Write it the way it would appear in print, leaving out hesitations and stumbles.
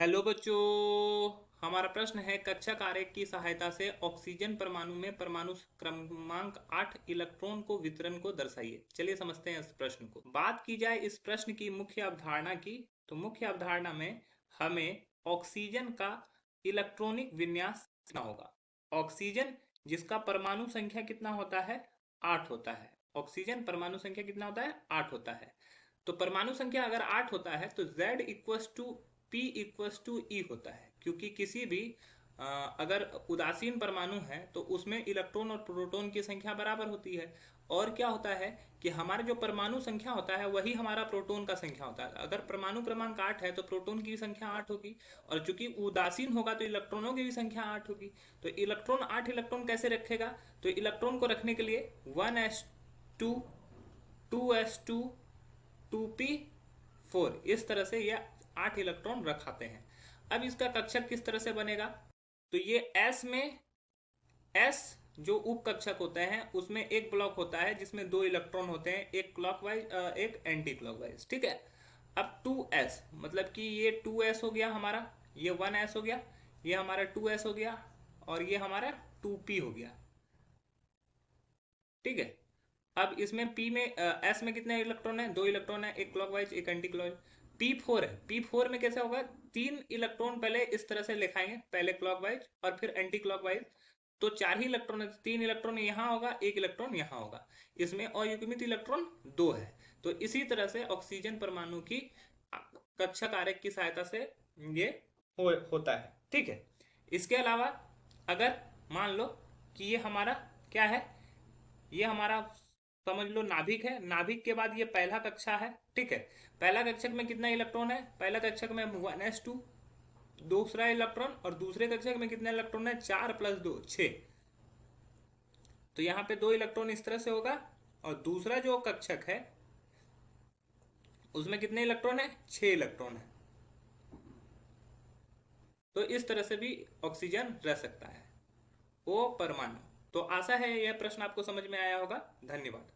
Hello बच्चों। हमारा प्रश्न है कक्षा कार्य की सहायता से ऑक्सीजन परमाणु में परमाणु क्रमांक 8 इलेक्ट्रॉन को वितरण को दर्शाइए। चलिए समझते हैं इस प्रश्न को। बात की जाए इस प्रश्न की मुख्य अवधारणा की, तो मुख्य अवधारणा में हमें ऑक्सीजन का इलेक्ट्रॉनिक विन्यास सीखना होगा। ऑक्सीजन जिसका परमाणु संख्या कितना होता है, 8 होता है। ऑक्सीजन परमाणु संख्या कितना होता है, 8 होता है। तो परमाणु संख्या अगर 8 होता है तो Z equals to P equals to E होता है, क्योंकि किसी भी अगर उदासीन परमाणु है तो उसमें इलेक्ट्रॉन और प्रोटॉन की संख्या बराबर होती है। और क्या होता है कि हमारा जो परमाणु संख्या होता है वही हमारा प्रोटॉन का संख्या होता है। अगर परमाणु क्रमांक 8 है तो प्रोटॉन की संख्या 8 होगी, और चूंकि उदासीन होगा तो इलेक्ट्रॉनों की भी संख्या 8 होगी। तो इलेक्ट्रॉन 8 इलेक्ट्रॉन कैसे रखेगा, तो इलेक्ट्रॉन को रखने के लिए 1s2 2s2 2p4 इस तरह से ये 8 इलेक्ट्रॉन रखाते हैं। अब इसका कक्षक किस तरह से बनेगा, तो ये S में S जो उप कक्षक होते हैं उसमें एक ब्लॉक होता है जिसमें 2 इलेक्ट्रॉन होते हैं, एक क्लॉकवाइज एक एंटी क्लॉकवाइज। ठीक है। अब 2s मतलब कि ये 2s हो गया हमारा, ये 1s हो गया, ये हमारा 2s हो गया, और ये हमारा 2p हो गया। ठीक है। अब इसमें P में S में कितने इलेक्ट्रॉन है, 2 इलेक्ट्रॉन है, एक क्लॉकवाइज एक एंटी क्लॉकवाइज। P4 है, P4 में कैसे होगा, 3 इलेक्ट्रॉन पहले इस तरह से लिखाएंगे, पहले क्लॉकवाइज और फिर एंटी क्लॉकवाइज। तो 4 ही इलेक्ट्रॉन है, 3 इलेक्ट्रॉन यहाँ होगा, एक इलेक्ट्रॉन यहाँ होगा। इसमें अयुग्मित इलेक्ट्रॉन 2 है। तो इसी तरह से ऑक्सीजन परमाणु की कक्षा कारक की सहायता से ये होता है। ठीक है। इसके अलावा अगर मान लो कि ये हमारा क्या है, ये हमारा समझ लो नाभिक है। नाभिक के बाद ये पहला कक्षा है। ठीक है। पहला कक्षक में कितना इलेक्ट्रॉन है, पहला कक्षक में 1s2 दूसरा इलेक्ट्रॉन, और दूसरे कक्षक में कितना इलेक्ट्रॉन है, 4 + 2 6। तो यहाँ पे 2 इलेक्ट्रॉन इस तरह से होगा, और दूसरा जो कक्षक है उसमें कितने इलेक्ट्रॉन है, 6 इलेक्ट्रॉन है। तो इस तरह से भी ऑक्सीजन रह सकता है, वो परमाणु। तो आशा है यह प्रश्न आपको समझ में आया होगा। धन्यवाद।